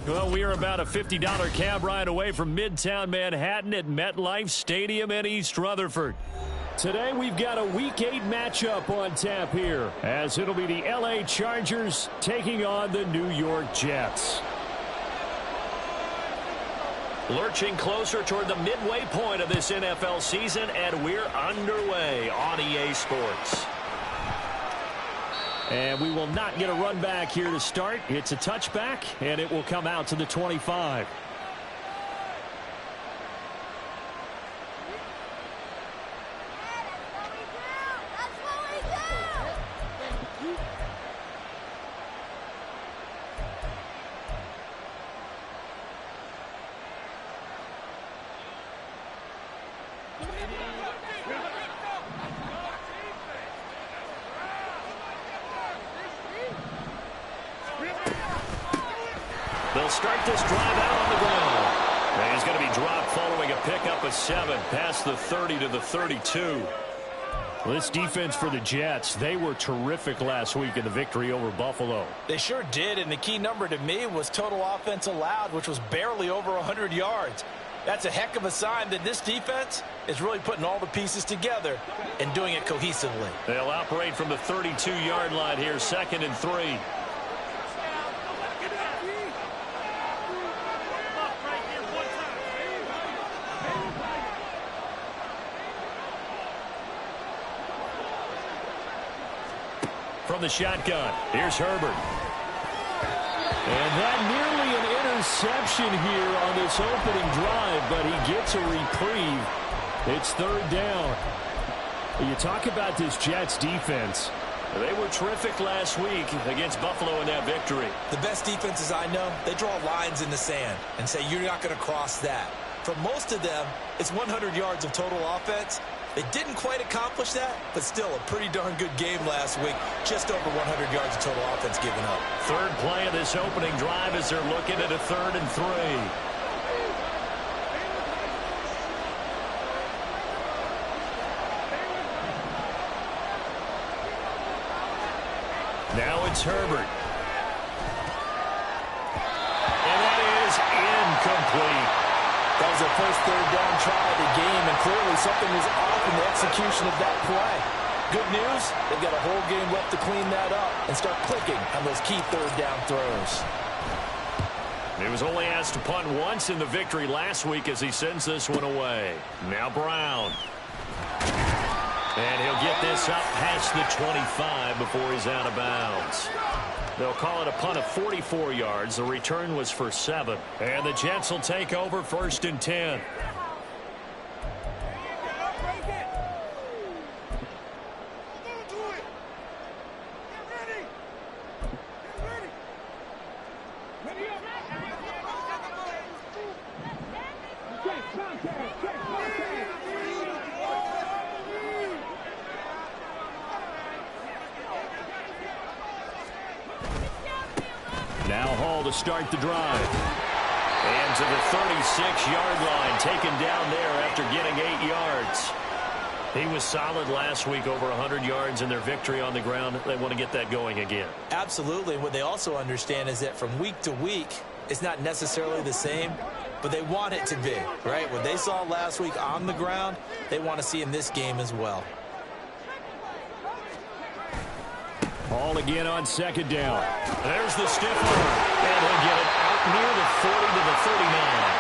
Well, we are about a $50 cab ride away from Midtown Manhattan at MetLife Stadium in East Rutherford. Today we've got a Week 8 matchup on tap here, as it'll be the LA Chargers taking on the New York Jets. Lurching closer toward the midway point of this NFL season, and we're underway on EA Sports. And we will not get a run back here to start. It's a touchback, and it will come out to the 25. They'll start this drive out on the ground. And he's going to be dropped following a pickup of 7 past the 30 to the 32. Well, this defense for the Jets, they were terrific last week in the victory over Buffalo. They sure did, and the key number to me was total offense allowed, which was barely over 100 yards. That's a heck of a sign that this defense is really putting all the pieces together and doing it cohesively. They'll operate from the 32-yard line here, 2nd and 3. From the shotgun, here's Herbert. And that nearly an interception here on this opening drive, but he gets a reprieve. It's 3rd down. You talk about this Jets defense. They were terrific last week against Buffalo in that victory. The best defenses I know, they draw lines in the sand and say you're not going to cross that. For most of them, it's 100 yards of total offense. They didn't quite accomplish that, but still a pretty darn good game last week. Just over 100 yards of total offense given up. 3rd play of this opening drive as they're looking at a 3rd and 3. Now it's Herbert. And that is incomplete. That was their first 3rd down try of the game, and clearly something was off in the execution of that play. Good news, they've got a whole game left to clean that up and start clicking on those key 3rd down throws. He was only asked to punt once in the victory last week as he sends this one away. Now Brown. And he'll get this up past the 25 before he's out of bounds. They'll call it a punt of 44 yards. The return was for 7. And the Jets will take over 1st and 10. Now Hall to start the drive. And to the 36-yard line, taken down there after getting 8 yards. He was solid last week, over 100 yards in their victory on the ground. They want to get that going again. Absolutely. What they also understand is that from week to week, it's not necessarily the same, but they want it to be, right? What they saw last week on the ground, they want to see in this game as well. Hall again on 2nd down. There's the stiff arm. And he'll get it out near the 40 to the 39.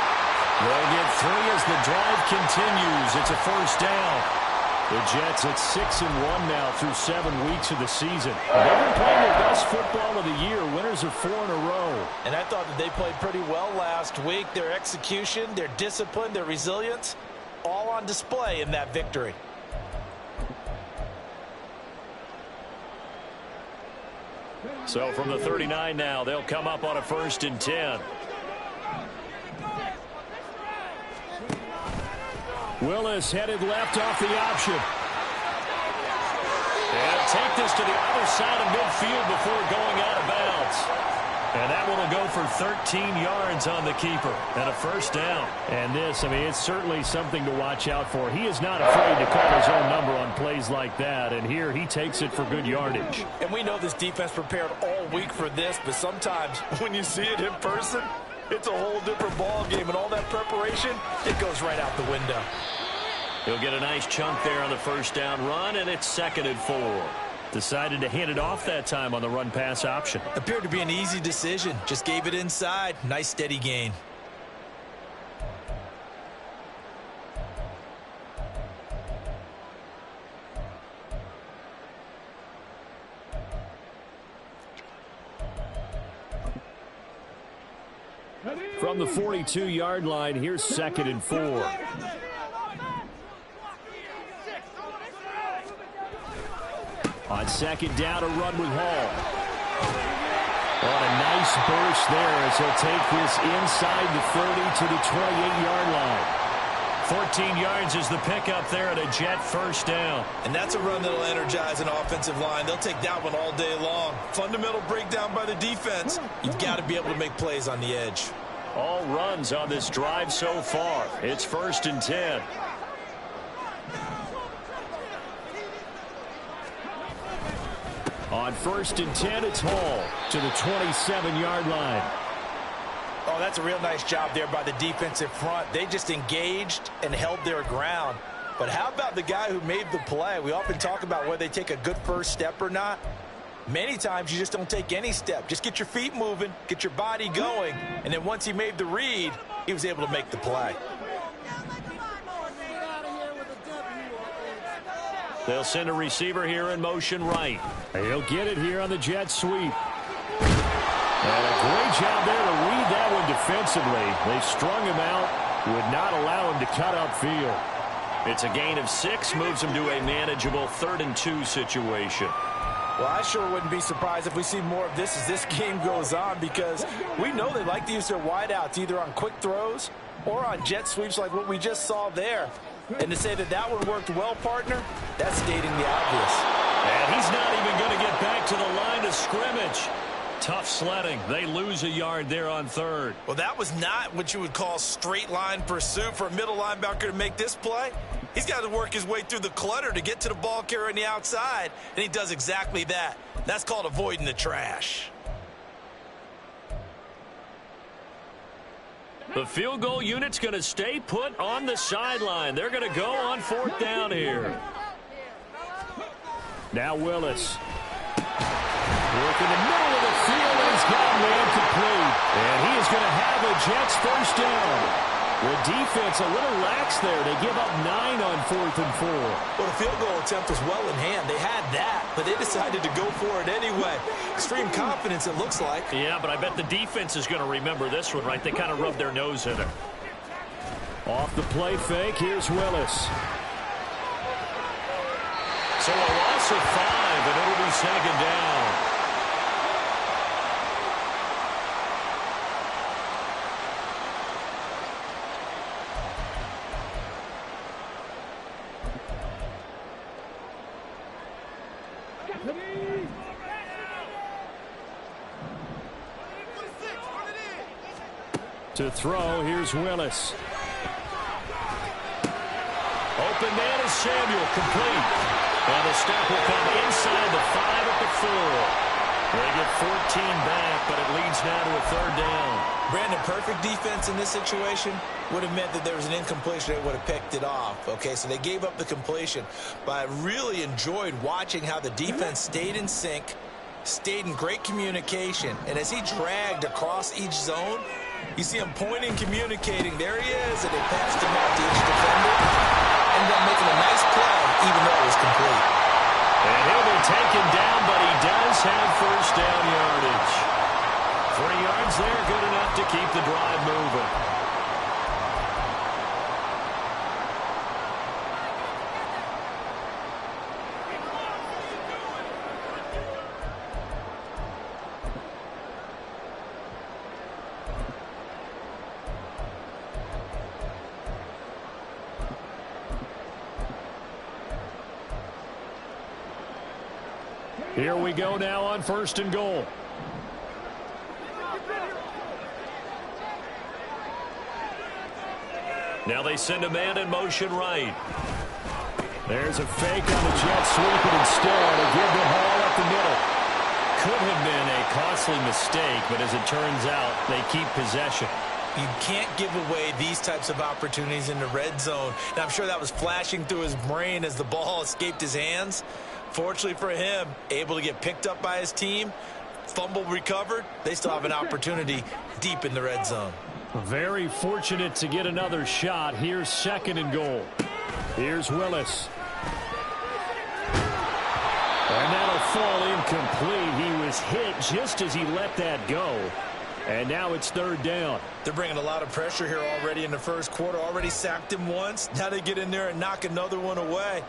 They'll get 3 as the drive continues. It's a 1st down. The Jets at 6-1 now through 7 weeks of the season. They've been playing their best football of the year. Winners of 4 in a row. And I thought that they played pretty well last week. Their execution, their discipline, their resilience, all on display in that victory. So from the 39 now, they'll come up on a 1st and 10. Willis headed left off the option. And take this to the other side of midfield before going out of bounds. And that one will go for 13 yards on the keeper and a 1st down. And this, I mean, it's certainly something to watch out for. He is not afraid to call his own number on plays like that. And here he takes it for good yardage. And we know this defense prepared all week for this, but sometimes when you see it in person, it's a whole different ball game, and all that preparation, it goes right out the window. He'll get a nice chunk there on the first down run, and it's 2nd and 4. Decided to hand it off that time on the run-pass option. Appeared to be an easy decision. Just gave it inside. Nice steady gain. From the 42-yard line, here's 2nd and 4. On 2nd down, a run with Hall. On a nice burst there as he'll take this inside the 30 to the 28-yard line. 14 yards is the pickup there at a Jet first down. And that's a run that'll energize an offensive line. They'll take that one all day long. Fundamental breakdown by the defense. You've got to be able to make plays on the edge. All runs on this drive so far. It's 1st and 10. On 1st and 10, it's Hall to the 27-yard line. Oh, that's a real nice job there by the defensive front. They just engaged and held their ground. But how about the guy who made the play? We often talk about whether they take a good first step or not. Many times you just don't take any step. Just get your feet moving, get your body going, and then once he made the read, he was able to make the play. They'll send a receiver here in motion right. He'll get it here on the jet sweep. And a great job there to read that one defensively. They strung him out, would not allow him to cut upfield. It's a gain of 6, moves him to a manageable 3rd and 2 situation. Well, I sure wouldn't be surprised if we see more of this as this game goes on, because we know they like to use their wideouts either on quick throws or on jet sweeps like what we just saw there. And to say that that one worked well, partner, that's stating the obvious. And he's not even going to get back to the line of scrimmage. Tough sledding. They lose a yard there on 3rd. Well, that was not what you would call straight line pursuit for a middle linebacker to make this play. He's got to work his way through the clutter to get to the ball carrier on the outside, and he does exactly that. That's called avoiding the trash. The field goal unit's going to stay put on the sideline. They're going to go on 4th down here. Now Willis. Work in the middle of the field, and he's got man complete. And he is going to have a Jets first down. The defense a little lax there. They give up 9 on 4th and 4. Well, the field goal attempt was well in hand. They had that, but they decided to go for it anyway. Extreme confidence, it looks like. Yeah, but I bet the defense is going to remember this one, right? They kind of rubbed their nose in it. Off the play fake, here's Willis. So a loss of 5, and it'll be 2nd down. To throw, here's Willis. Open man is Samuel, complete. And the step will come inside the 5 at the 4. They get 14 back, but it leads now to a 3rd down. Brandon, perfect defense in this situation would have meant that there was an incompletion. They would have picked it off. Okay, so they gave up the completion. But I really enjoyed watching how the defense stayed in sync, stayed in great communication. And as he dragged across each zone, you see him pointing, communicating. There he is, and they passed him out to each defender. Ended up making a nice play, even though it was complete. And he'll be taken down, but he does have first down yardage. 3 yards there, good enough to keep the drive moving. Here we go now on 1st and goal. Now they send a man in motion right. There's a fake on the jet sweep, and instead they give the Hall up the middle. could have been a costly mistake, but as it turns out, they keep possession. You can't give away these types of opportunities in the red zone. And I'm sure that was flashing through his brain as the ball escaped his hands. Fortunately for him, able to get picked up by his team, fumble recovered. They still have an opportunity deep in the red zone. Very fortunate to get another shot. Here's 2nd and goal. Here's Willis. And that'll fall incomplete. He was hit just as he let that go. And now it's 3rd down. They're bringing a lot of pressure here already in the first quarter. Already sacked him once. Now they get in there and knock another one away.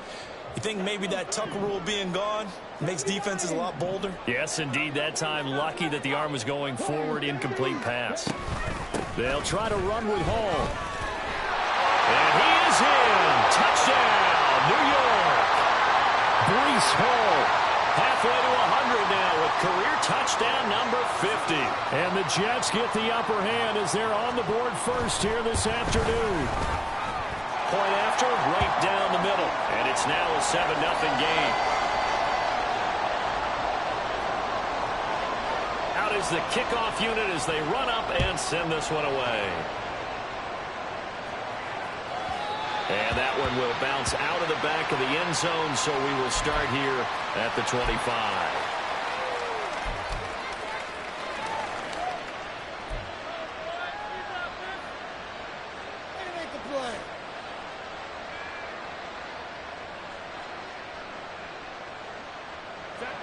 You think maybe that Tucker rule being gone makes defenses a lot bolder? Yes, indeed. That time, lucky that the arm was going forward. Incomplete pass. They'll try to run with Hall. And he is in. Touchdown, New York. Breece Hall. Halfway to 100 now with career touchdown number 50. And the Jets get the upper hand as they're on the board first here this afternoon. Point after, right down the middle. And it's now a 7-0 game. Out is the kickoff unit as they run up and send this one away. And that one will bounce out of the back of the end zone, so we will start here at the 25.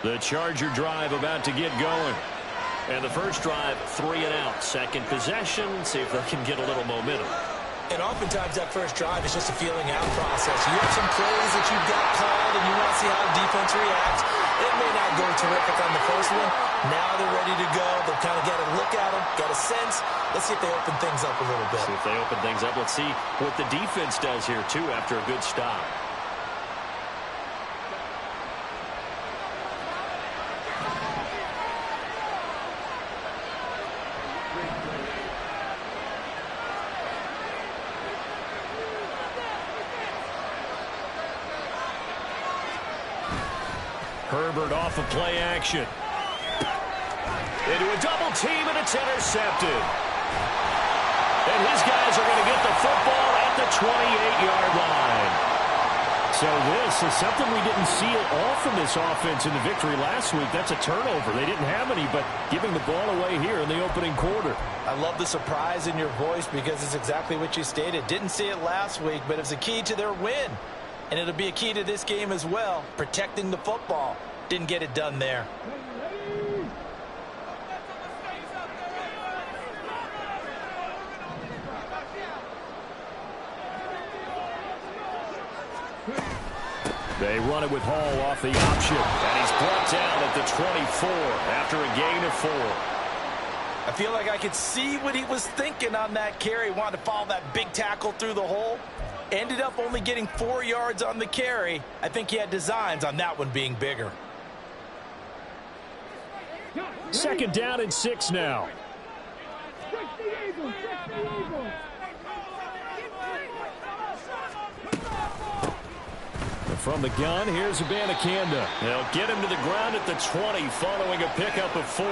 The Charger drive about to get going. And the first drive, 3 and out. Second possession, see if they can get a little momentum. And oftentimes that first drive is just a feeling out process. You have some plays that you've got called and you want to see how the defense reacts. It may not go terrific on the first one. Now they're ready to go. They've kind of got a look at them, got a sense. Let's see if they open things up a little bit. See if they open things up. Let's see what the defense does here, too, after a good stop. Herbert off of play action. Into a double team, and it's intercepted. And his guys are going to get the football at the 28-yard line. So this is something we didn't see at all from this offense in the victory last week. That's a turnover. They didn't have any, but giving the ball away here in the opening quarter. I love the surprise in your voice because it's exactly what you stated. Didn't see it last week, but it's a key to their win. And it'll be a key to this game as well, protecting the football. Didn't get it done there. They run it with Hall off the option. And he's brought down at the 24 after a gain of 4. I feel like I could see what he was thinking on that carry. Wanted to follow that big tackle through the hole. Ended up only getting 4 yards on the carry. I think he had designs on that one being bigger. 2nd down and 6 now. From the gun, here's Abanikanda. They'll get him to the ground at the 20 following a pickup of 4.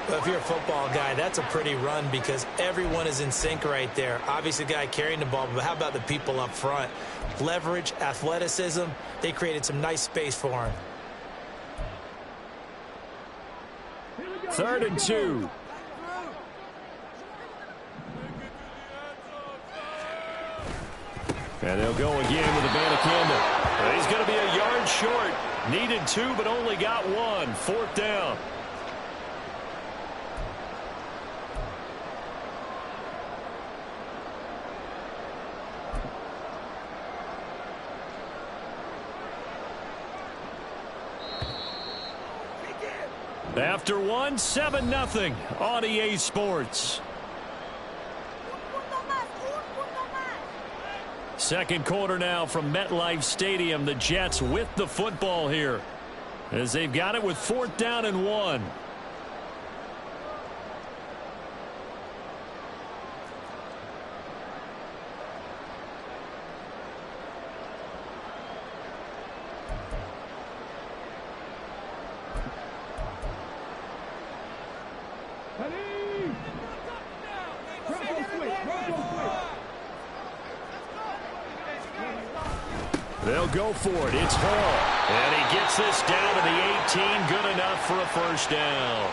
Well, if you're a football guy, that's a pretty run because everyone is in sync right there. Obviously, the guy carrying the ball, but how about the people up front? Leverage, athleticism, they created some nice space for him. 3rd and 2. And they'll go again with Abanikanda. He's going to be a yard short. Needed 2, but only got 1. 4th down. After 1, 7-0 on EA Sports. Second quarter now from MetLife Stadium. The Jets with the football here as they've got it with 4th down and 1. They'll go for it. It's Hall. And he gets this down to the 18. Good enough for a first down.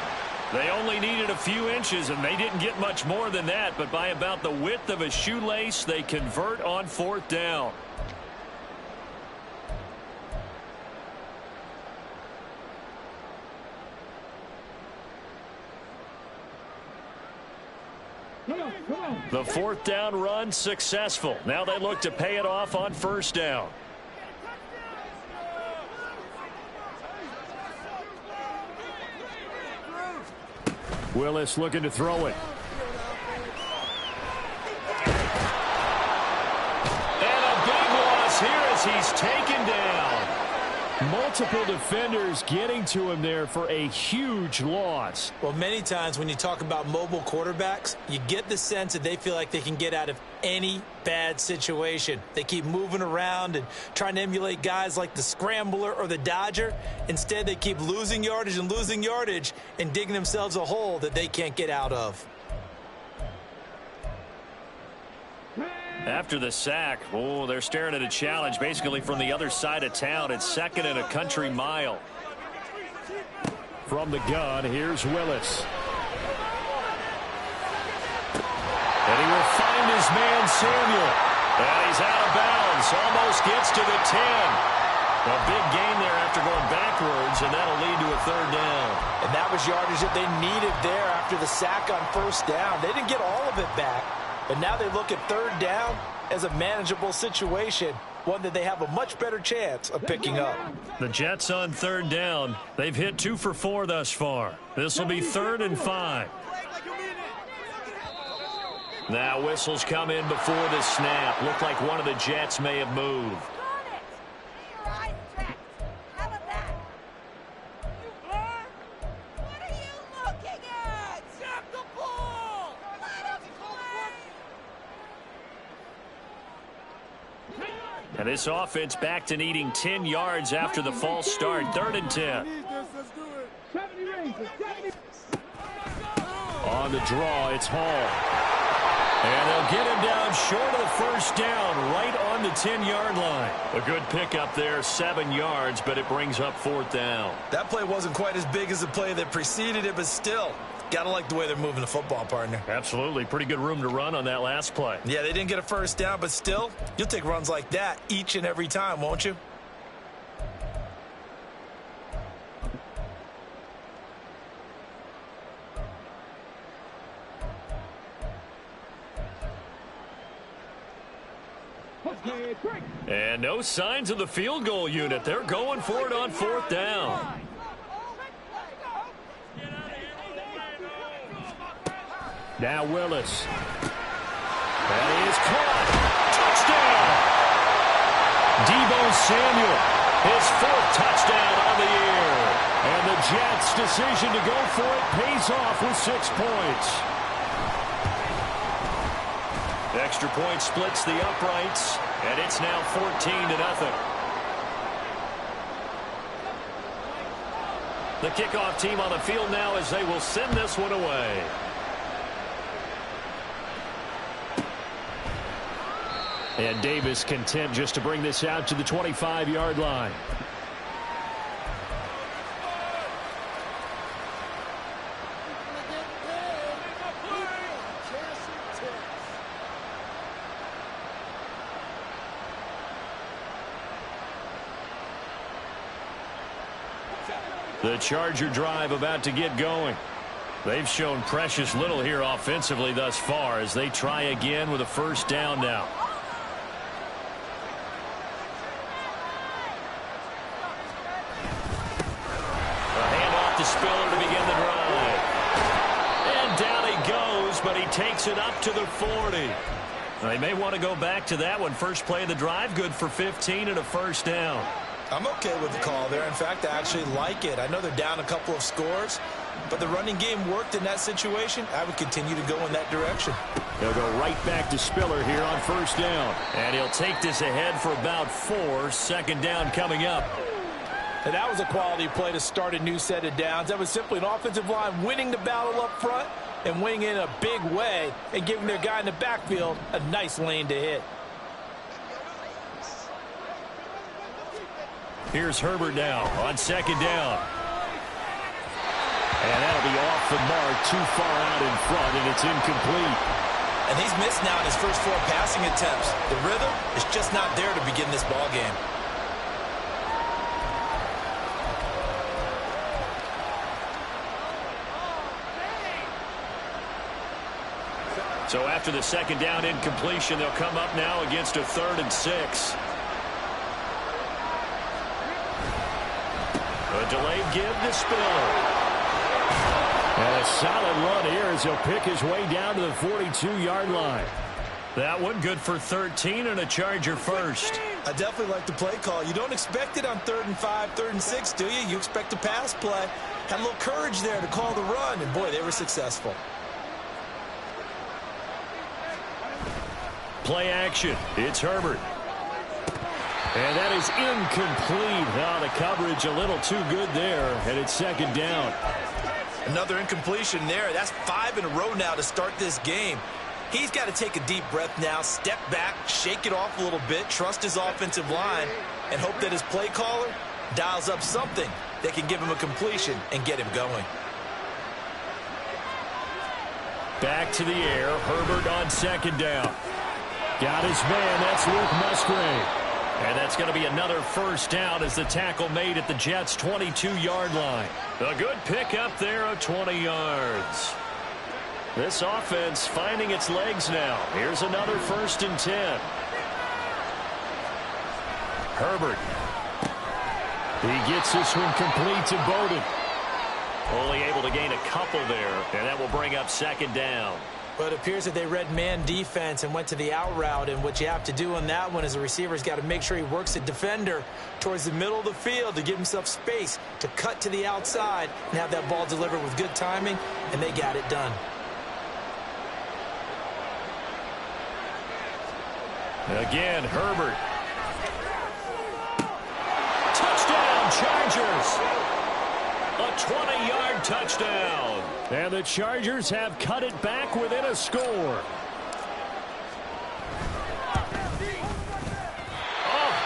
They only needed a few inches, and they didn't get much more than that. But by about the width of a shoelace, they convert on fourth down. The fourth down run successful. Now they look to pay it off on first down. Willis looking to throw it. And a big loss here as he's taken down. Multiple defenders getting to him there for a huge loss. Well, many times when you talk about mobile quarterbacks, you get the sense that they feel like they can get out of any bad situation. They keep moving around and trying to emulate guys like the Scrambler or the Dodger. Instead, they keep losing yardage and digging themselves a hole that they can't get out of. After the sack, they're staring at a challenge basically from the other side of town. It's second and a country mile. From the gun, here's Willis. And he will find his man, Samuel. And he's out of bounds. Almost gets to the 10. A big gain there after going backwards, and that'll lead to a third down. And that was yardage that they needed there after the sack on first down. They didn't get all of it back. But now they look at third down as a manageable situation, one that they have a much better chance of picking up. The Jets on third down. They've hit 2 for 4 thus far. This will be 3rd and 5. Now whistles come in before the snap. Looked like one of the Jets may have moved. And this offense back to needing 10 yards after the false start. 3rd and 10. On the draw, it's Hall. And they'll get him down short of the first down, right on the 10-yard line. A good pickup there, 7 yards, but it brings up 4th down. That play wasn't quite as big as the play that preceded it, but still, gotta like the way they're moving the football, partner. Absolutely. Pretty good room to run on that last play. Yeah, they didn't get a first down, but still, you'll take runs like that each and every time, won't you? And no signs of the field goal unit. They're going for it on 4th down. Now Willis. And he is caught. Touchdown! Deebo Samuel, his 4th touchdown on the year. And the Jets' decision to go for it pays off with 6 points. Extra point splits the uprights, and it's now 14-0. The kickoff team on the field now as they will send this one away. And Davis content just to bring this out to the 25-yard line. The Charger drive about to get going. They've shown precious little here offensively thus far as they try again with a first down now. A handoff to Spiller to begin the drive. And down he goes, but he takes it up to the 40. They may want to go back to that one. First play of the drive, good for 15 and a first down. I'm okay with the call there. In fact, I actually like it. I know they're down a couple of scores, but the running game worked in that situation. I would continue to go in that direction. They'll go right back to Spiller here on first down. And he'll take this ahead for about 4. 2nd down coming up. And that was a quality play to start a new set of downs. That was simply an offensive line winning the battle up front and winning in a big way and giving their guy in the backfield a nice lane to hit. Here's Herbert now on second down. And that'll be off the mark, too far out in front, and it's incomplete. And he's missed now in his first 4 passing attempts. The rhythm is just not there to begin this ball game. So after the second down incompletion, they'll come up now against a 3rd and 6. A delayed give to Spiller. And a solid run here as he'll pick his way down to the 42-yard line. That one good for 13 and a Charger first. I definitely like the play call. You don't expect it on 3rd and 5, 3rd and 6, do you? You expect a pass play. Had a little courage there to call the run, and boy, they were successful. Play action. It's Herbert. And that is incomplete. Now the coverage a little too good there, and it's second down. Another incompletion there. That's 5 in a row now to start this game. He's got to take a deep breath now, step back, shake it off a little bit, trust his offensive line, and hope that his play caller dials up something that can give him a completion and get him going. Back to the air. Herbert on second down. Got his man. That's Luke Musgrave. And that's going to be another first down as the tackle made at the Jets' 22-yard line. A good pickup there of 20 yards. This offense finding its legs now. Here's another 1st and 10. Herbert. He gets this one complete to Bowden. Only able to gain a couple there, and that will bring up second down. But it appears that they read man defense and went to the out route, and what you have to do on that one is the receiver's got to make sure he works the defender towards the middle of the field to give himself space to cut to the outside and have that ball delivered with good timing, and they got it done. Again, Herbert. Touchdown, Chargers! A 20-yard touchdown. And the Chargers have cut it back within a score. Oh,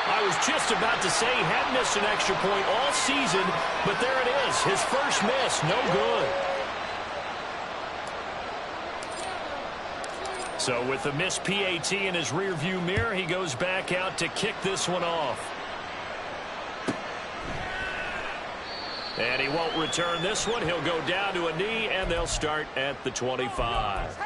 I was just about to say he hadn't missed an extra point all season, but there it is. His first miss, no good. So with the missed PAT in his rearview mirror, he goes back out to kick this one off. And he won't return this one. He'll go down to a knee, and they'll start at the 25.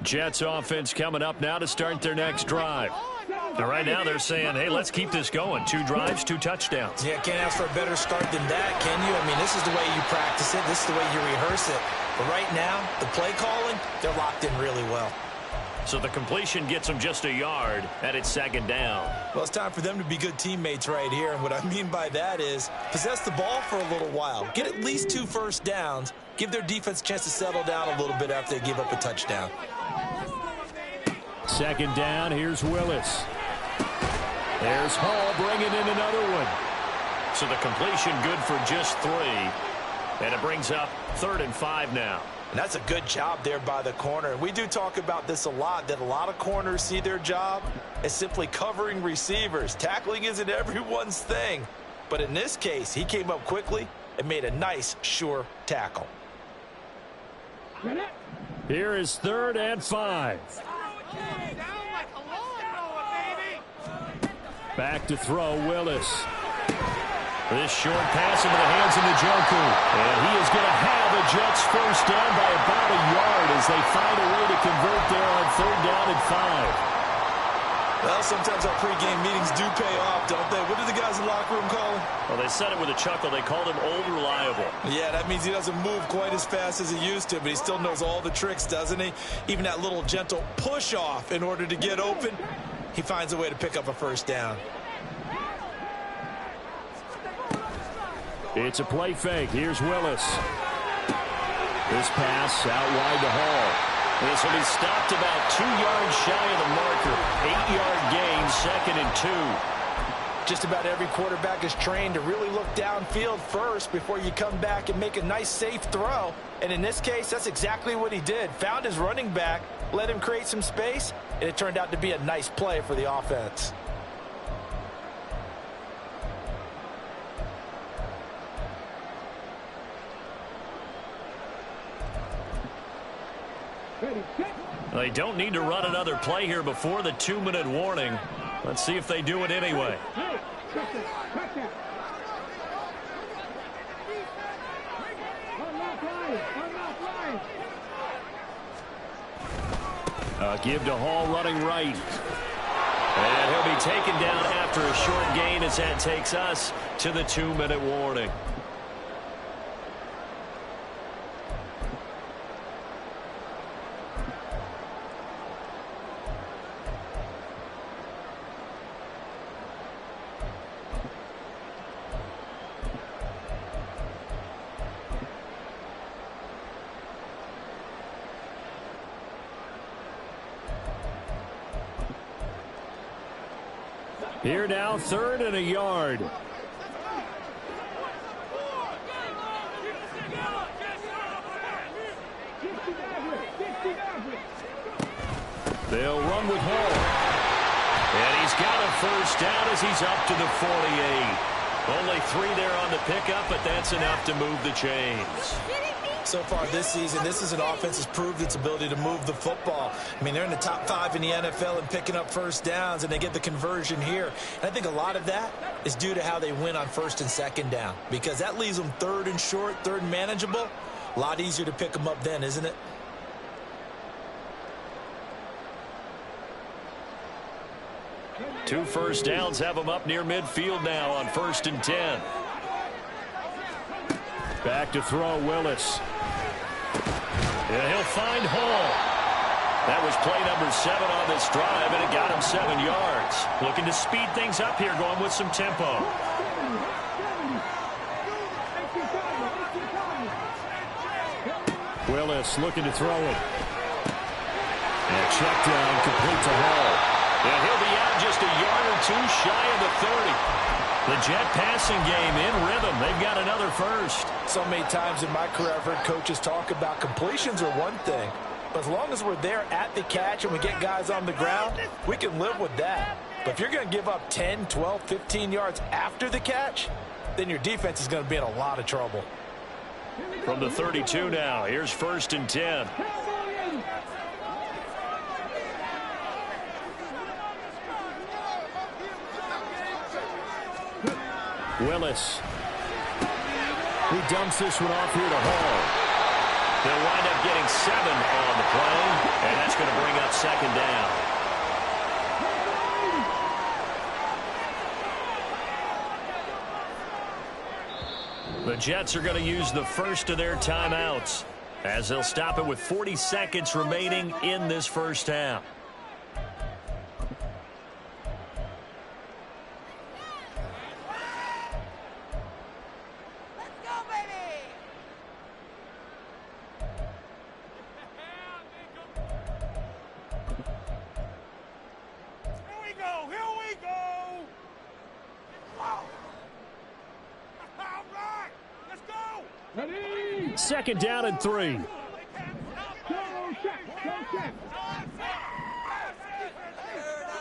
Jets offense coming up now to start their next drive. And right now they're saying, hey, let's keep this going. 2 drives, 2 touchdowns. Yeah, can't ask for a better start than that, can you? I mean, this is the way you practice it. This is the way you rehearse it. But right now, the play calling, they're locked in really well. So the completion gets them just a yard, and it's second down. Well, it's time for them to be good teammates right here. And what I mean by that is possess the ball for a little while. Get at least 2 first downs. Give their defense a chance to settle down a little bit after they give up a touchdown. Second down, here's Willis. There's Hall bringing in another one. So the completion good for just 3. And it brings up 3rd and 5 now. And that's a good job there by the corner. We do talk about this a lot, that a lot of corners see their job as simply covering receivers. Tackling isn't everyone's thing. But in this case, he came up quickly and made a nice, sure tackle. Here is 3rd and 5. Back to throw, Willis. This short pass into the hands of Njoku. And he is going to have the Jets first down by about a yard as they find a way to convert there on 3rd down and 5. Well, sometimes our pregame meetings do pay off, don't they? What do the guys in the locker room call him? Well, they said it with a chuckle. They called him old reliable. Yeah, that means he doesn't move quite as fast as he used to, but he still knows all the tricks, doesn't he? Even that little gentle push-off in order to get open, he finds a way to pick up a first down. It's a play fake. Here's Willis. This pass out wide to Hall. This will be stopped about 2 yards shy of the marker. 8-yard gain, 2nd and 2. Just about every quarterback is trained to really look downfield first before you come back and make a nice, safe throw. And in this case, that's exactly what he did. Found his running back, let him create some space, and it turned out to be a nice play for the offense. They don't need to run another play here before the 2-minute warning. Let's see if they do it anyway. Give to Hall running right. And he'll be taken down after a short gain as that takes us to the 2-minute warning. Here now, 3rd and a yard. They'll run with Hall. And he's got a first down as he's up to the 48. Only 3 there on the pickup, but that's enough to move the chains. So far this season, this is an offense that's proved its ability to move the football. I mean, they're in the top 5 in the NFL and picking up first downs, and they get the conversion here. And I think a lot of that is due to how they win on 1st and 2nd down, because that leaves them 3rd and short, 3rd and manageable. A lot easier to pick them up then, isn't it? Two first downs have them up near midfield now on 1st and 10. Back to throw, Willis. And he'll find Hall. That was play number 7 on this drive, and it got him 7 yards. Looking to speed things up here, going with some tempo. Willis looking to throw it. And check down, complete to Hall. And he'll be out just a yard or 2 shy of the 30. The Jet passing game in rhythm. They've got another first. So many times in my career I've heard coaches talk about completions are one thing, but as long as we're there at the catch and we get guys on the ground, we can live with that. But if you're going to give up 10, 12, 15 yards after the catch, then your defense is going to be in a lot of trouble. From the 32 now, here's 1st and 10. Willis. He dumps this one off here to Hall. They'll wind up getting 7 on the play, and that's going to bring up 2nd down. The Jets are going to use the first of their timeouts as they'll stop it with 40 seconds remaining in this first half. Second down and 3.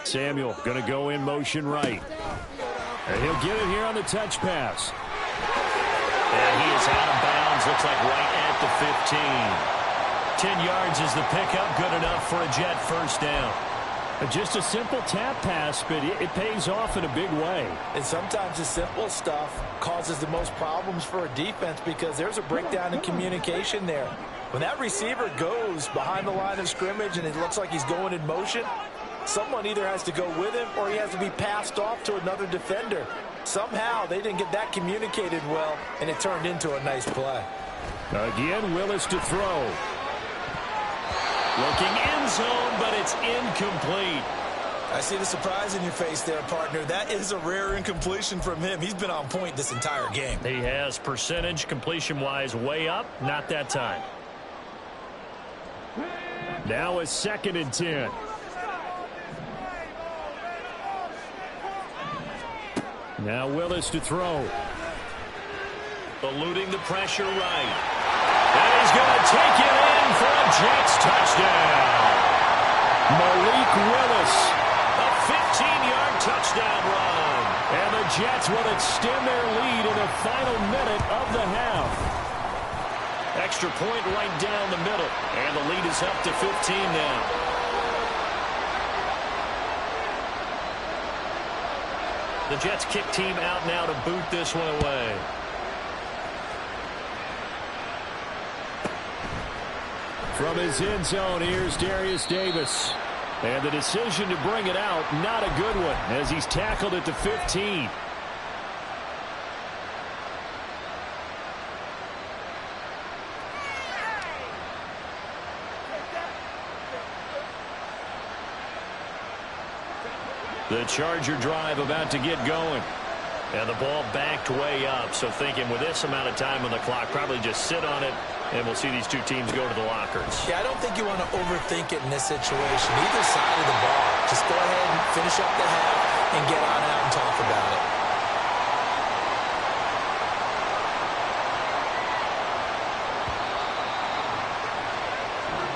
Samuel going to go in motion right. And he'll get it here on the touch pass. And he is out of bounds. Looks like right at the 15. 10 yards is the pickup. Good enough for a Jet first down. Just a simple tap pass, but it pays off in a big way. And sometimes the simple stuff causes the most problems for a defense because there's a breakdown in communication there. When that receiver goes behind the line of scrimmage and it looks like he's going in motion, someone either has to go with him or he has to be passed off to another defender. Somehow they didn't get that communicated well, and it turned into a nice play. Again, Willis to throw. Looking end zone, but it's incomplete. I see the surprise in your face there, partner. That is a rare incompletion from him. He's been on point this entire game. He has percentage completion-wise way up. Not that time. Now a 2nd and 10. Now Willis to throw. Eluding the pressure right. And he's going to take it in for a Jets touchdown. Malik Willis, a 15-yard touchdown run. And the Jets will extend their lead in the final minute of the half. Extra point right down the middle. And the lead is up to 15 now. The Jets kick team out now to boot this one away. From his end zone, here's Darius Davis. And the decision to bring it out, not a good one, as he's tackled at the 15. The Charger drive about to get going. And the ball backed way up, so thinking with this amount of time on the clock, probably just sit on it, and we'll see these two teams go to the lockers. Yeah, I don't think you want to overthink it in this situation. Either side of the ball. Just go ahead and finish up the half and get on out and talk about it.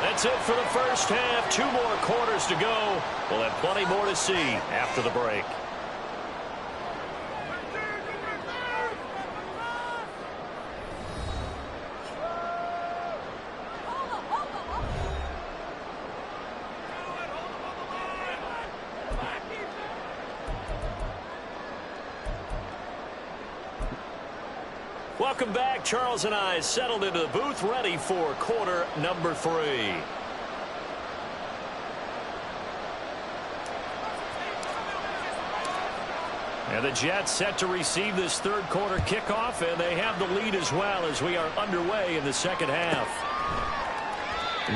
That's it for the first half. 2 more quarters to go. We'll have plenty more to see after the break. Welcome back. Charles and I settled into the booth, ready for quarter number 3. And the Jets set to receive this third quarter kickoff, and they have the lead as well as we are underway in the second half.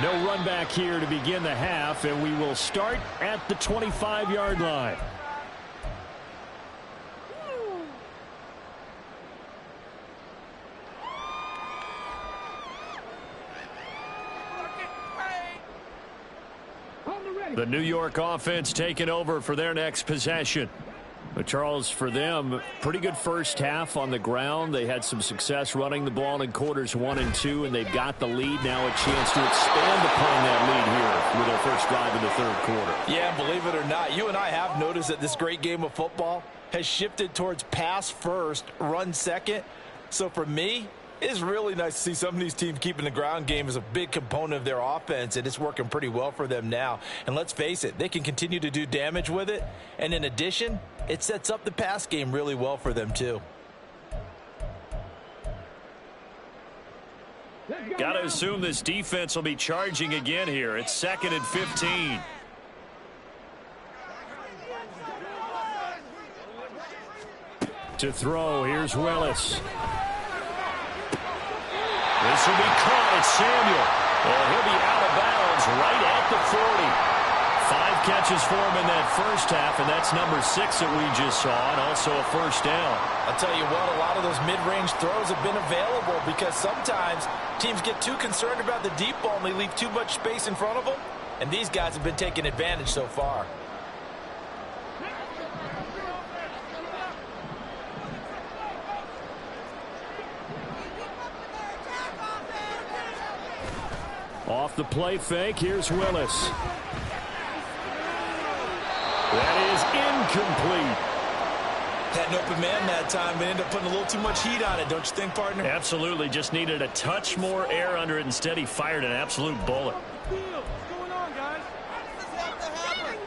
No run back here to begin the half, and we will start at the 25-yard line. The New York offense taking over for their next possession. But Charles, for them, pretty good first half on the ground. They had some success running the ball in quarters 1 and 2, and they've got the lead. Now a chance to expand upon that lead here with their first drive in the third quarter. Yeah, believe it or not, you and I have noticed that this great game of football has shifted towards pass first, run second. So for me, it's really nice to see some of these teams keeping the ground game as a big component of their offense, and it's working pretty well for them now. And let's face it, they can continue to do damage with it. And in addition, it sets up the pass game really well for them too. Got to assume this defense will be charging again here. It's 2nd and 15. To throw, here's Willis. This will be caught at Samuel. Well, he'll be out of bounds right at the 40. 5 catches for him in that first half, and that's number 6 that we just saw, and also a first down. I'll tell you what, a lot of those mid-range throws have been available because sometimes teams get too concerned about the deep ball and they leave too much space in front of them, and these guys have been taking advantage so far. Off the play fake, here's Willis. That is incomplete. Had an open man that time, but ended up putting a little too much heat on it, don't you think, partner? Absolutely. Just needed a touch more air under it. Instead, he fired an absolute bullet. What's going on, guys? This has to happen.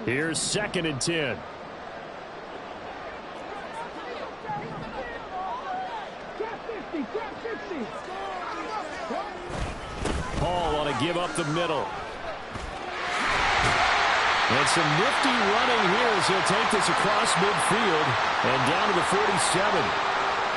Here's 2nd and 10. Paul on a give up the middle. And some nifty running here as he'll take this across midfield and down to the 47.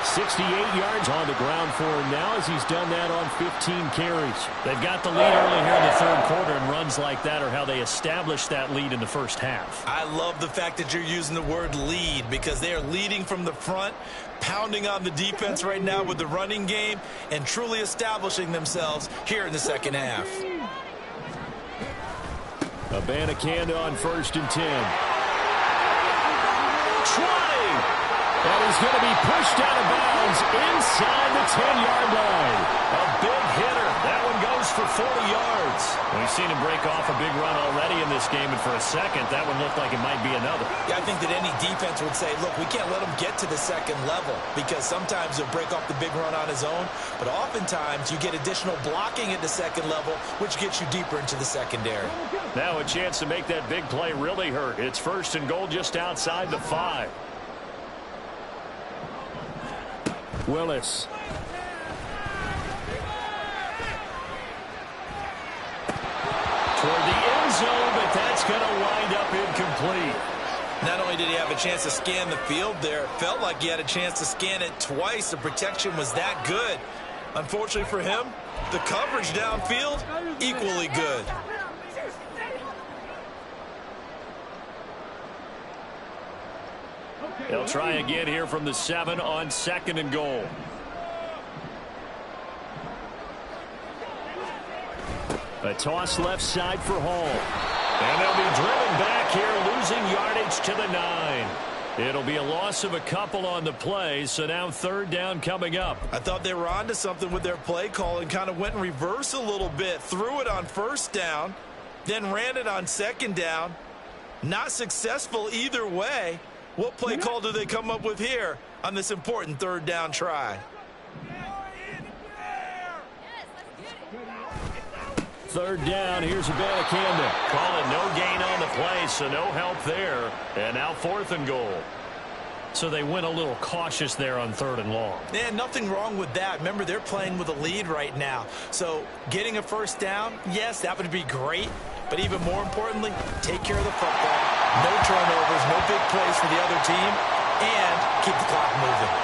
68 yards on the ground for him now as he's done that on 15 carries. They've got the lead early here in the third quarter, and runs like that are how they established that lead in the first half. I love the fact that you're using the word lead because they are leading from the front, pounding on the defense right now with the running game, and truly establishing themselves here in the second half. Abanikanda on 1st and 10. 20! And he's going to be pushed out of bounds inside the 10-yard line. A big hitter. That one goes for 40 yards. We've seen him break off a big run already in this game, and for a second, that one looked like it might be another. Yeah, I think that any defense would say, look, we can't let him get to the second level because sometimes he'll break off the big run on his own, but oftentimes you get additional blocking at the second level, which gets you deeper into the secondary. Now a chance to make that big play really hurt. It's 1st and goal just outside the 5. Willis. Toward the end zone, but that's going to wind up incomplete. Not only did he have a chance to scan the field there, it felt like he had a chance to scan it twice. The protection was that good. Unfortunately for him, the coverage downfield, equally good. They'll try again here from the 7 on 2nd and goal. A toss left side for Hall. And they'll be driven back here, losing yardage to the 9. It'll be a loss of a couple on the play, so now 3rd down coming up. I thought they were onto something with their play call and kind of went in reverse a little bit. Threw it on 1st down, then ran it on 2nd down. Not successful either way. What play call do they come up with here on this important 3rd down try? 3rd down, here's Abanikanda. Call it no gain on the play, so no help there. And now 4th and goal. So they went a little cautious there on 3rd and long. Yeah, nothing wrong with that. Remember, they're playing with a lead right now. So getting a 1st down, yes, that would be great. But even more importantly, take care of the football. No turnovers, no big plays for the other team, and keep the clock moving.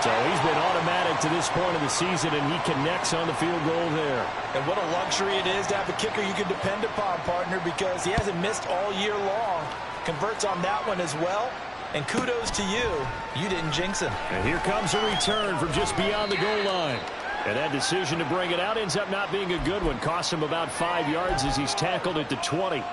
So he's been automatic to this point of the season, and he connects on the field goal there. And what a luxury it is to have a kicker you can depend upon, partner, because he hasn't missed all year long. Converts on that one as well. And kudos to you. You didn't jinx him. And here comes a return from just beyond the goal line. And that decision to bring it out ends up not being a good one. Costs him about 5 yards as he's tackled at the 20.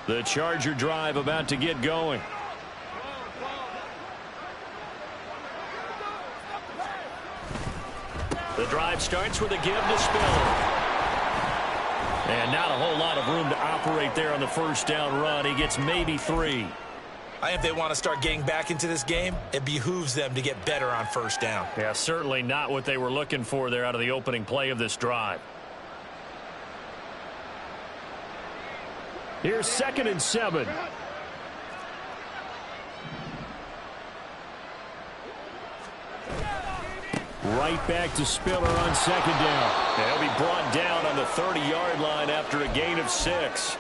The Charger drive about to get going. The drive starts with a give to Spiller. And not a whole lot of room to operate there on the 1st down run. He gets maybe 3. I think if they want to start getting back into this game, it behooves them to get better on 1st down. Yeah, certainly not what they were looking for there out of the opening play of this drive. Here's 2nd and 7. Right back to Spiller on 2nd down. They'll be brought down on the 30-yard line after a gain of 6.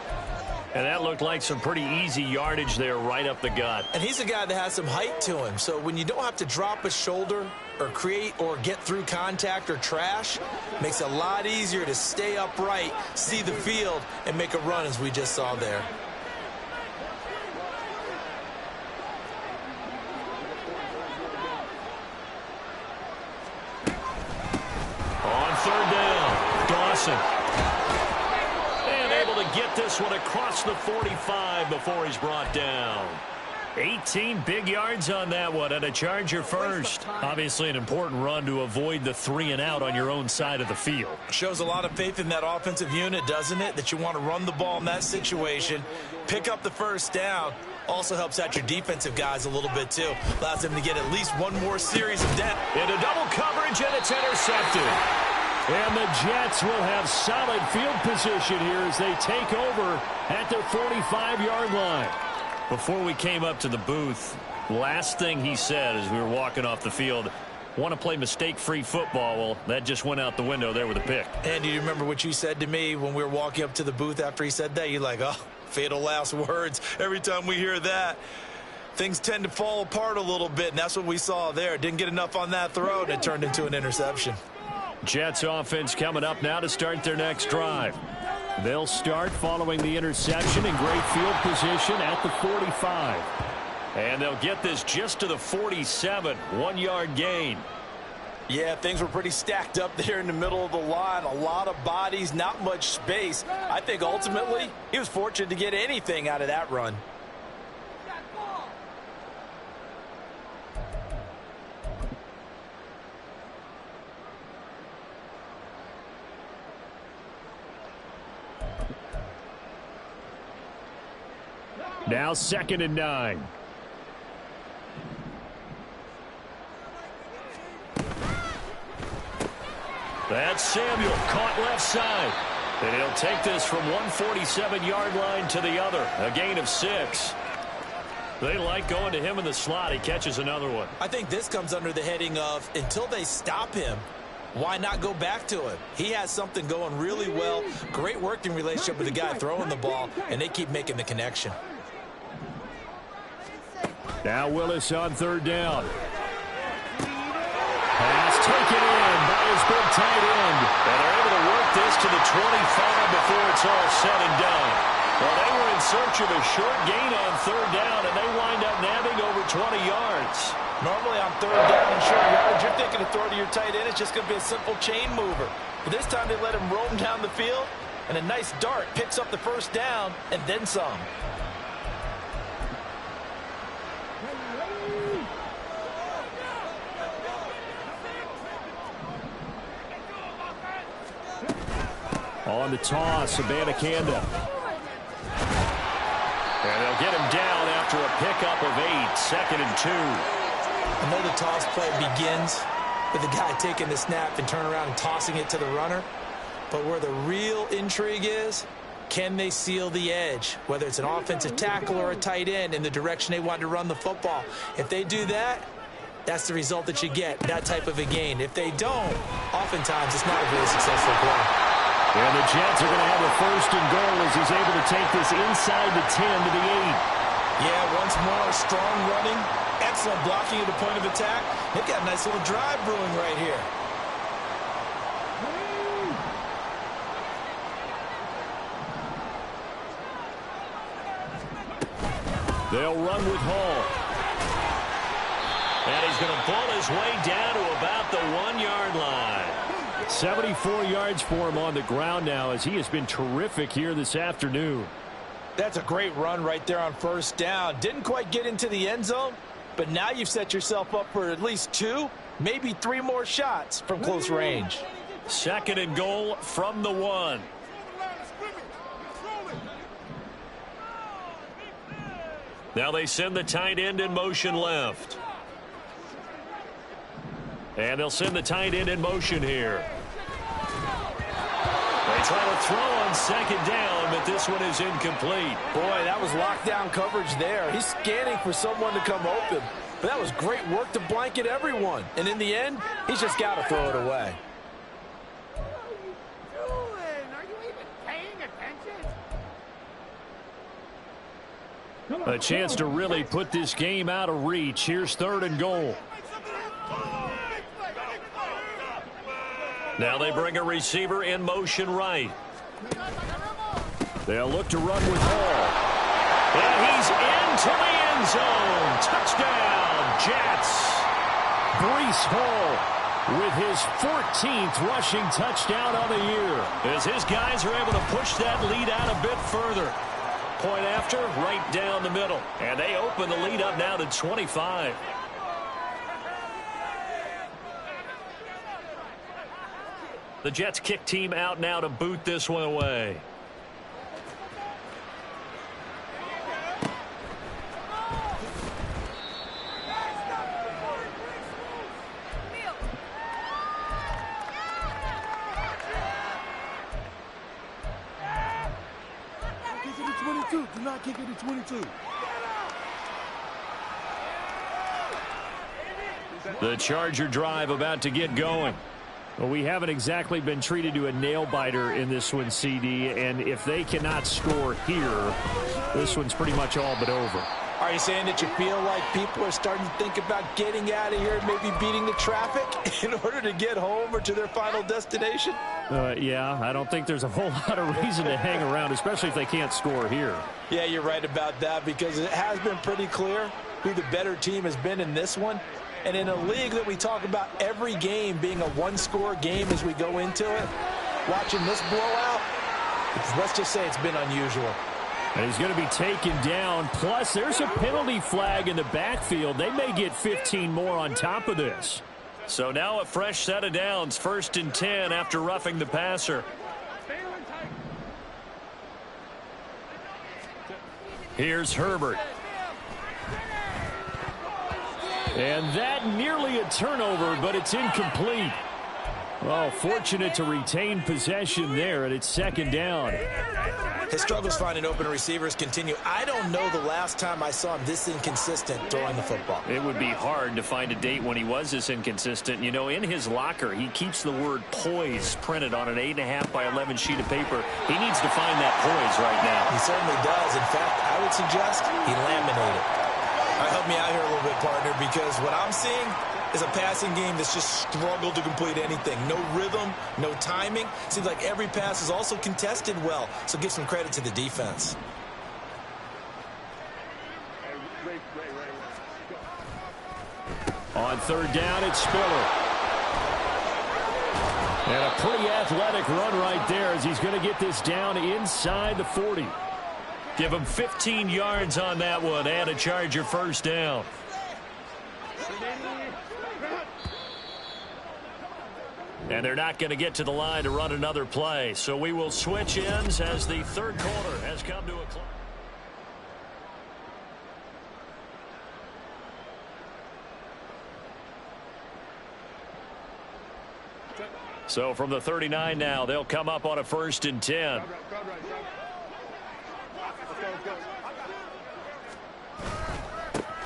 And that looked like some pretty easy yardage there right up the gut. And he's a guy that has some height to him. So when you don't have to drop a shoulder or create or get through contact or trash, makes it a lot easier to stay upright, see the field, and make a run as we just saw there. On 3rd down, Dawson. And able to get this one across the 45 before he's brought down. 18 big yards on that one, and a Charger first. Obviously an important run to avoid the 3 and out on your own side of the field. Shows a lot of faith in that offensive unit, doesn't it? That you want to run the ball in that situation, pick up the 1st down. Also helps out your defensive guys a little bit, too. Allows them to get at least one more series of depth. Into double coverage, and it's intercepted. And the Jets will have solid field position here as they take over at their 45-yard line. Before we came up to the booth, last thing he said as we were walking off the field, want to play mistake-free football. Well, that just went out the window there with a pick. And do you remember what you said to me when we were walking up to the booth after he said that? You're like, oh, Fatal last words. Every time we hear that, things tend to fall apart a little bit, and that's what we saw there. Didn't get enough on that throw, and it turned into an interception. Jets offense coming up now to start their next drive. They'll start following the interception in great field position at the 45. And they'll get this just to the 47, 1-yard gain. Yeah, things were pretty stacked up there in the middle of the line. A lot of bodies, not much space. I think ultimately he was fortunate to get anything out of that run. Now 2nd and 9. That's Samuel, caught left side. And he'll take this from 147-yard line to the other. A gain of 6. They like going to him in the slot. He catches another one. I think this comes under the heading of, until they stop him, why not go back to him? He has something going really well. Great working relationship with the guy throwing the ball, and they keep making the connection. Now Willis on 3rd down. Pass taken in by his big tight end. And they're able to work this to the 25 before it's all said and done. Well, they were in search of a short gain on 3rd down, and they wind up nabbing over 20 yards. Normally on 3rd down and short yardage, you're thinking to throw to your tight end. It's just going to be a simple chain mover. But this time they let him roam down the field, and a nice dart picks up the 1st down and then some. On the toss, Abanikanda. And they'll get him down after a pickup of 8, 2nd and 2. I know the toss play begins with the guy taking the snap and turn around and tossing it to the runner. But where the real intrigue is, can they seal the edge? Whether it's an offensive tackle or a tight end in the direction they want to run the football. If they do that, that's the result that you get, that type of a gain. If they don't, oftentimes it's not a very successful play. And the Jets are going to have a 1st and goal as he's able to take this inside the 10 to the 8. Yeah, once more, strong running, excellent blocking at the point of attack. They've got a nice little drive brewing right here. They'll run with Hall. And he's going to pull his way down to about the 1-yard line. 74 yards for him on the ground now as he has been terrific here this afternoon. That's a great run right there on 1st down. Didn't quite get into the end zone, but now you've set yourself up for at least 2, maybe 3 more shots from close range. 2nd and goal from the 1. Now they send the tight end in motion left. And they'll send the tight end in motion here. They try to throw on 2nd down, but this one is incomplete. Boy, that was lockdown coverage there. He's scanning for someone to come open. But that was great work to blanket everyone. And in the end, he's just got to throw it away. What are you doing? Are you even paying attention? A chance to really put this game out of reach. Here's 3rd and goal. Now they bring a receiver in motion right. They'll look to run with Hall. And he's into the end zone. Touchdown, Jets. Breece Hall with his 14th rushing touchdown of the year. As his guys are able to push that lead out a bit further. Point after, right down the middle. And they open the lead up now to 25. The Jets kick team out now to boot this one away. Kick it to 22. Do not kick it to 22. The Charger drive about to get going. Well, we haven't exactly been treated to a nail-biter in this one, CD, and if they cannot score here, this one's pretty much all but over. Are you saying that you feel like people are starting to think about getting out of here and maybe beating the traffic in order to get home or to their final destination? Yeah, I don't think there's a whole lot of reason to hang around, especially if they can't score here. Yeah, you're right about that because it has been pretty clear who the better team has been in this one. And in a league that we talk about every game being a one-score game as we go into it, watching this blowout, let's just say it's been unusual. And he's going to be taken down. Plus, there's a penalty flag in the backfield. They may get 15 more on top of this. So now a fresh set of downs. 1st and 10 after roughing the passer. Here's Herbert. And that nearly a turnover, but it's incomplete. Well, fortunate to retain possession there, and it's 2nd down. His struggles finding open receivers continue. I don't know the last time I saw him this inconsistent throwing the football. It would be hard to find a date when he was this inconsistent. You know, in his locker, he keeps the word poise printed on an 8.5 by 11 sheet of paper. He needs to find that poise right now. He certainly does. In fact, I would suggest he laminated. Help me out here a little bit, partner, because what I'm seeing is a passing game that's just struggled to complete anything. No rhythm, no timing. Seems like every pass is also contested well, so give some credit to the defense. On 3rd down, it's Spiller. And a pretty athletic run right there as he's going to get this down inside the 40. Give him 15 yards on that one and a Charger 1st down. And they're not going to get to the line to run another play. So we will switch ends as the 3rd quarter has come to a close. So from the 39 now, they'll come up on a 1st and 10.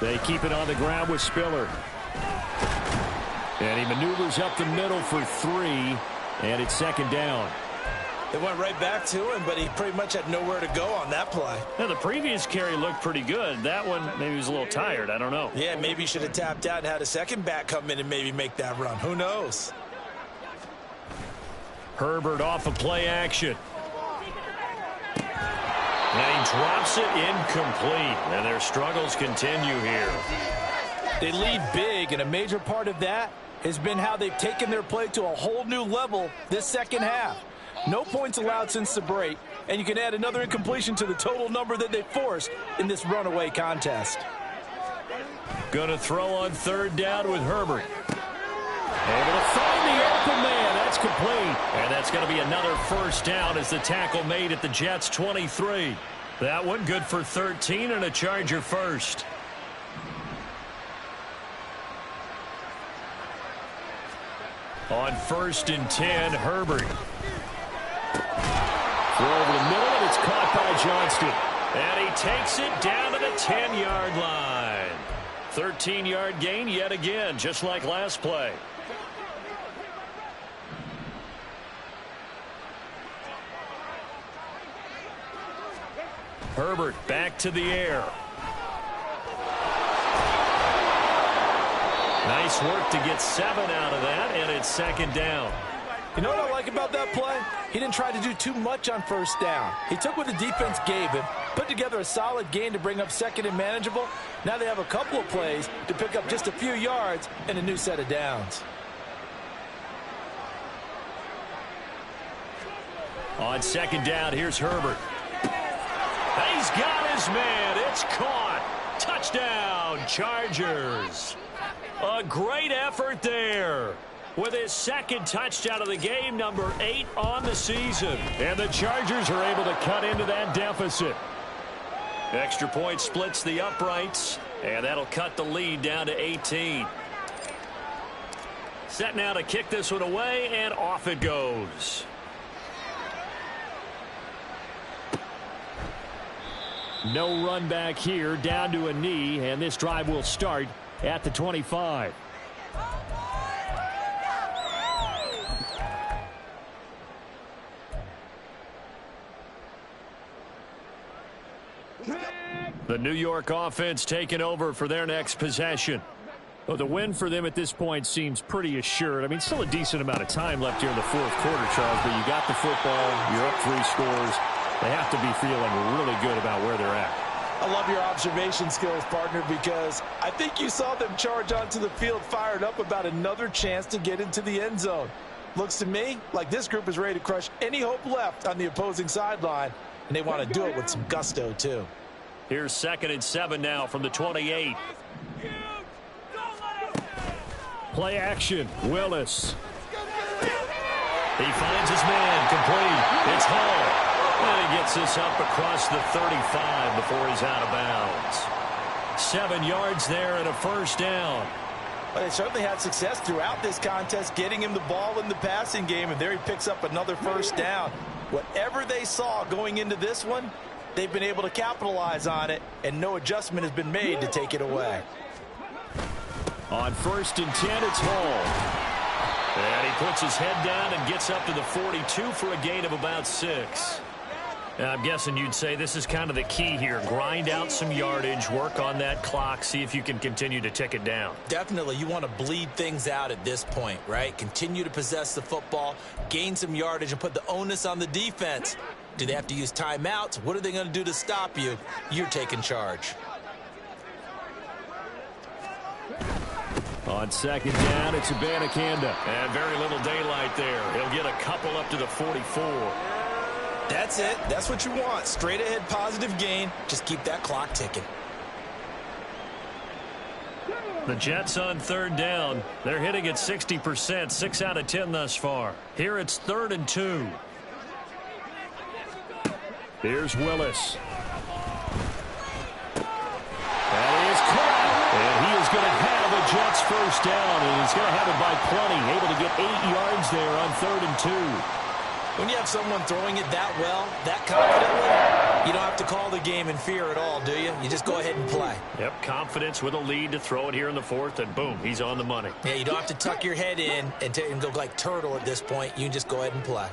They keep it on the ground with Spiller. And he maneuvers up the middle for 3, and it's 2nd down. They went right back to him, but he pretty much had nowhere to go on that play. Now, the previous carry looked pretty good. That one, maybe he was a little tired. I don't know. Yeah, maybe he should have tapped out and had a second back come in and maybe make that run. Who knows? Herbert off of play action. And he drops it incomplete. And their struggles continue here. They lead big, and a major part of that has been how they've taken their play to a whole new level this 2nd half. No points allowed since the break, and you can add another incompletion to the total number that they forced in this runaway contest. Going to throw on 3rd down with Herbert. Able to find the open man. That's complete. And that's going to be another 1st down as the tackle made at the Jets' 23. That one good for 13 and a Charger 1st. On 1st and 10, Herbert. Throw over the middle, and it's caught by Johnston. And he takes it down to the 10-yard line. 13-yard gain yet again, just like last play. Herbert back to the air. Nice work to get 7 out of that, and it's 2nd down. You know what I like about that play? He didn't try to do too much on 1st down. He took what the defense gave him, put together a solid gain to bring up 2nd and manageable. Now they have a couple of plays to pick up just a few yards and a new set of downs. On 2nd down, here's Herbert. He's got his man. It's caught. Touchdown, Chargers. A great effort there with his 2nd touchdown of the game, number 8 on the season. And the Chargers are able to cut into that deficit. Extra point splits the uprights, and that'll cut the lead down to 18. Set now to kick this one away, and off it goes. No run back here, down to a knee, and this drive will start at the 25. The New York offense taking over for their next possession. Well, the win for them at this point seems pretty assured. I mean, still a decent amount of time left here in the fourth quarter, Charles, but you got the football, you're up 3 scores. They have to be feeling really good about where they're at. I love your observation skills, partner, because I think you saw them charge onto the field fired up about another chance to get into the end zone. Looks to me like this group is ready to crush any hope left on the opposing sideline, and they want to do it with some gusto, too. Here's 2nd and 7 now from the 28. Play action, Willis. He finds his man, complete. It's Hall. And he gets this up across the 35 before he's out of bounds. 7 yards there and a first down. But they certainly had success throughout this contest, getting him the ball in the passing game, and there he picks up another first down. Whatever they saw going into this one, they've been able to capitalize on it, and no adjustment has been made to take it away. On 1st and 10, it's Hall. And he puts his head down and gets up to the 42 for a gain of about 6. I'm guessing you'd say this is kind of the key here. Grind out some yardage, work on that clock, see if you can continue to tick it down. Definitely. You want to bleed things out at this point, right? Continue to possess the football, gain some yardage, and put the onus on the defense. Do they have to use timeouts? What are they going to do to stop you? You're taking charge. On 2nd down, it's Abanikanda. And very little daylight there. He'll get a couple up to the 44. That's it. That's what you want. Straight ahead positive gain. Just keep that clock ticking. The Jets on 3rd down. They're hitting at 60%, 6 out of 10 thus far. Here it's 3rd and 2. Here's Willis. That is caught. And he is going to have a Jets first down, and he's going to have it by plenty. Able to get 8 yards there on 3rd and 2. When you have someone throwing it that well, that confidently, you don't have to call the game in fear at all, do you? You just go ahead and play. Yep, confidence with a lead to throw it here in the 4th, and boom, he's on the money. Yeah, you don't have to tuck your head in and go like turtle at this point. You can just go ahead and play.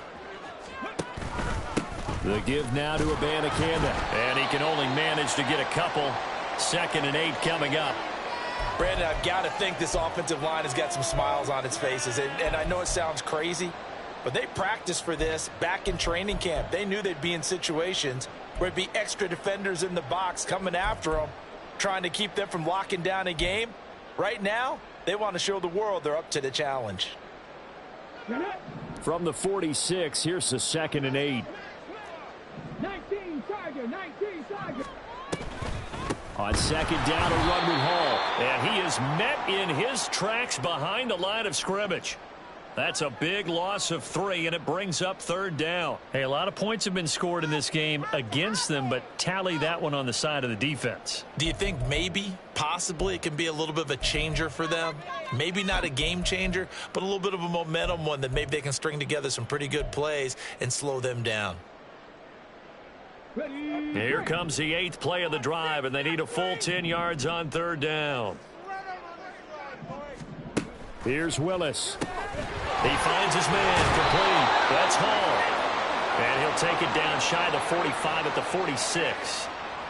The give now to Abanikanda, and he can only manage to get a couple. 2nd and 8 coming up. Brandon, I've got to think this offensive line has got some smiles on its faces, and I know it sounds crazy, but they practiced for this back in training camp. They knew they'd be in situations where there'd be extra defenders in the box coming after them, trying to keep them from locking down a game. Right now, they want to show the world they're up to the challenge. From the 46, here's the 2nd and 8. 19 Tiger, 19 Tiger. On 2nd down, a run with Hall. And he is met in his tracks behind the line of scrimmage. That's a big loss of 3, and it brings up 3rd down. Hey, a lot of points have been scored in this game against them, but tally that one on the side of the defense. Do you think maybe, possibly, it can be a little bit of a changer for them? Maybe not a game changer, but a little bit of a momentum one that maybe they can string together some pretty good plays and slow them down. Here comes the 8th play of the drive, and they need a full 10 yards on 3rd down. Here's Willis. He finds his man, complete. That's Hall. And he'll take it down shy of the 45 at the 46.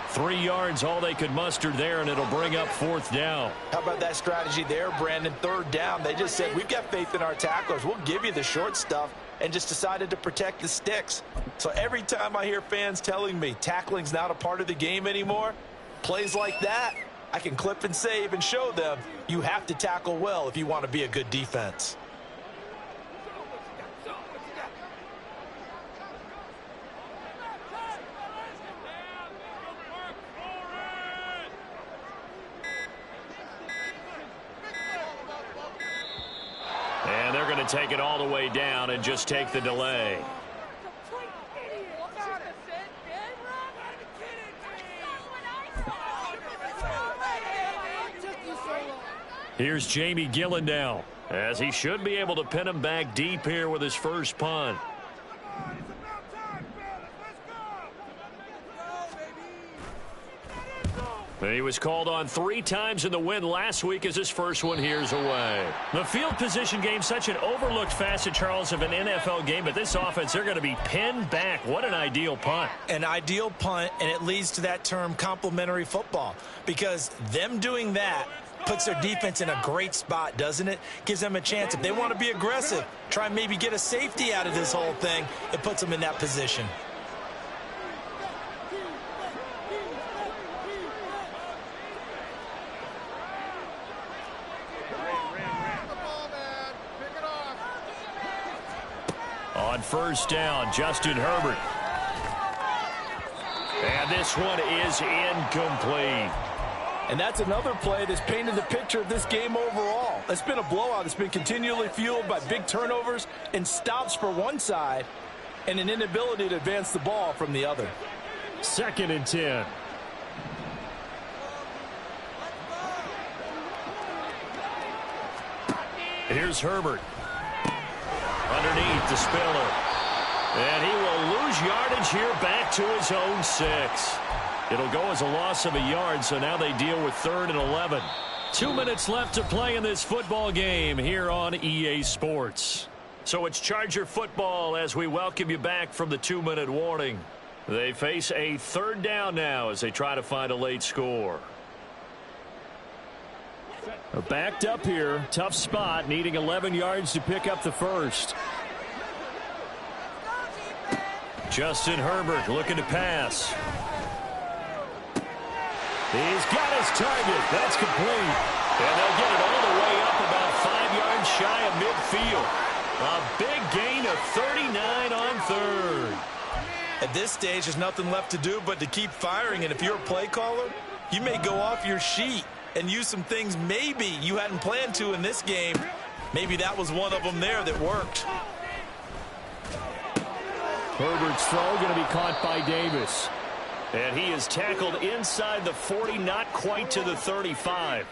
3 yards, all they could muster there, and it'll bring up 4th down. How about that strategy there, Brandon? 3rd down, they just said, we've got faith in our tacklers. We'll give you the short stuff, and just decided to protect the sticks. So every time I hear fans telling me tackling's not a part of the game anymore, plays like that, I can clip and save and show them you have to tackle well if you want to be a good defense. And they're going to take it all the way down and just take the delay. Here's Jamie Gillen now, as he should be able to pin him back deep here with his first punt. He was called on 3 times in the win last week as his first one here's away. The field position game, such an overlooked facet, Charles, of an NFL game, but this offense, they're going to be pinned back. What an ideal punt. An ideal punt, and it leads to that term complementary football, because them doing that puts their defense in a great spot, doesn't it? Gives them a chance. If they want to be aggressive, try and maybe get a safety out of this whole thing, it puts them in that position. On first down, Justin Herbert. And this one is incomplete. And that's another play that's painted the picture of this game overall. It's been a blowout. It's been continually fueled by big turnovers and stops for one side and an inability to advance the ball from the other. 2nd and 10. Here's Herbert. Underneath the Spiller. And he will lose yardage here back to his own 6. It'll go as a loss of a yard, so now they deal with 3rd and 11. 2 minutes left to play in this football game here on EA Sports. So it's Charger football as we welcome you back from the 2-minute warning. They face a 3rd down now as they try to find a late score. Backed up here, tough spot, needing 11 yards to pick up the first. Justin Herbert looking to pass. He's got his target. That's complete. And they'll get it all the way up about 5 yards shy of midfield. A big gain of 39 on 3rd. At this stage, there's nothing left to do but to keep firing. And if you're a play caller, you may go off your sheet and use some things maybe you hadn't planned to in this game. Maybe that was one of them there that worked. Herbert's throw going to be caught by Davis. And he is tackled inside the 40, not quite to the 35.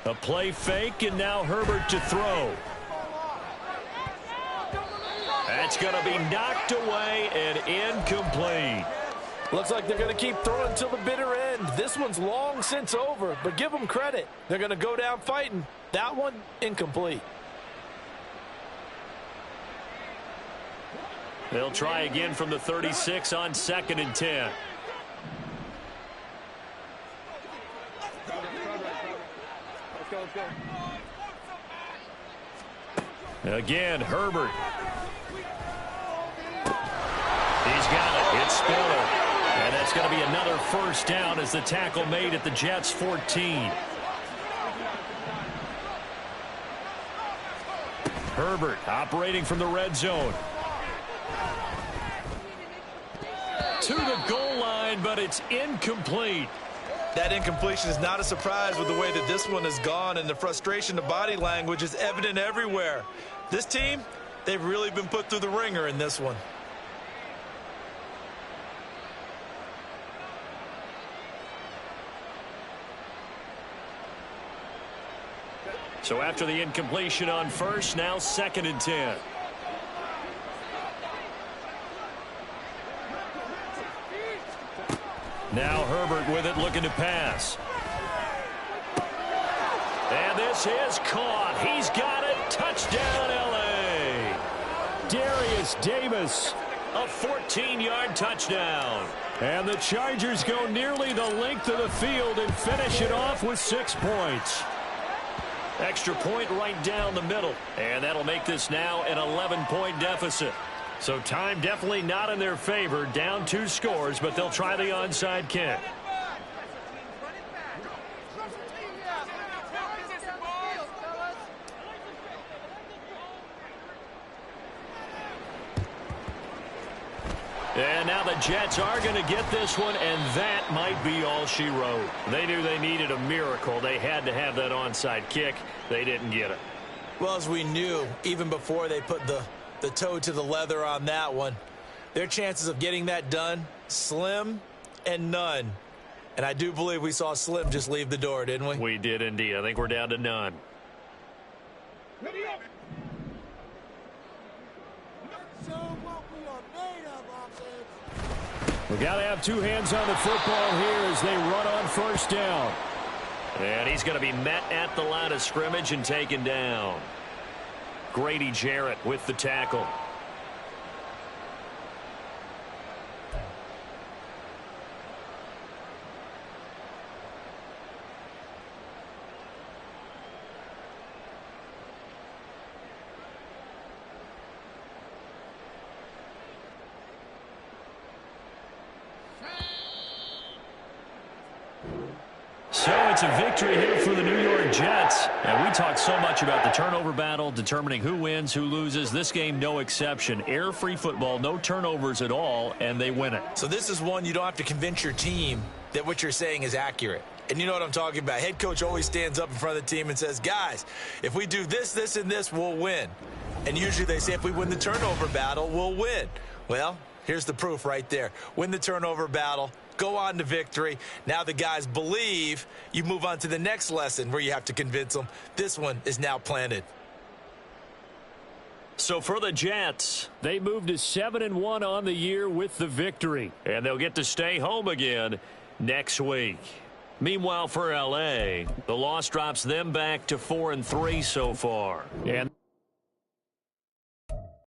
A play fake, and now Herbert to throw. That's going to be knocked away and incomplete. Looks like they're going to keep throwing until the bitter end. This one's long since over, but give them credit. They're going to go down fighting. That one, incomplete. They'll try again from the 36 on 2nd and 10. Again, Herbert. He's got it. It's Spiller. And that's going to be another first down as the tackle made at the Jets' 14. Herbert operating from the red zone. To the goal line, but it's incomplete. That incompletion is not a surprise with the way that this one has gone, and the frustration, the body language is evident everywhere. This team, they've really been put through the ringer in this one. So after the incompletion on first, now 2nd and 10. Now Herbert with it, looking to pass. And this is caught. He's got it. Touchdown, L.A. Darius Davis, a 14-yard touchdown. And the Chargers go nearly the length of the field and finish it off with 6 points. Extra point right down the middle. And that'll make this now an 11-point deficit. So time definitely not in their favor. Down 2 scores, but they'll try the onside kick. And now the Jets are going to get this one, and that might be all she wrote. They knew they needed a miracle. They had to have that onside kick. They didn't get it. Well, as we knew, even before they put the toe to the leather on that one, their chances of getting that done, slim and none. And I do believe we saw Slim just leave the door, didn't we? We did indeed. I think we're down to none. We got to have two hands on the football here as they run on first down. And he's going to be met at the line of scrimmage and taken down. Grady Jarrett with the tackle. So it's a victory here for the New York Jets. And we talked so much about the turnover battle, determining who wins, who loses. This game, no exception. Air-free football, no turnovers at all, and they win it. So this is one you don't have to convince your team that what you're saying is accurate. And you know what I'm talking about. Head coach always stands up in front of the team and says, guys, if we do this, this, and this, we'll win. And usually they say if we win the turnover battle, we'll win. Well, here's the proof right there. Win the turnover battle. Go on to victory. Now the guys believe. You move on to the next lesson where you have to convince them. This one is now planted. So for the Jets, they moved to 7-1 on the year with the victory. And they'll get to stay home again next week. Meanwhile, for L.A., the loss drops them back to 4-3 so far. And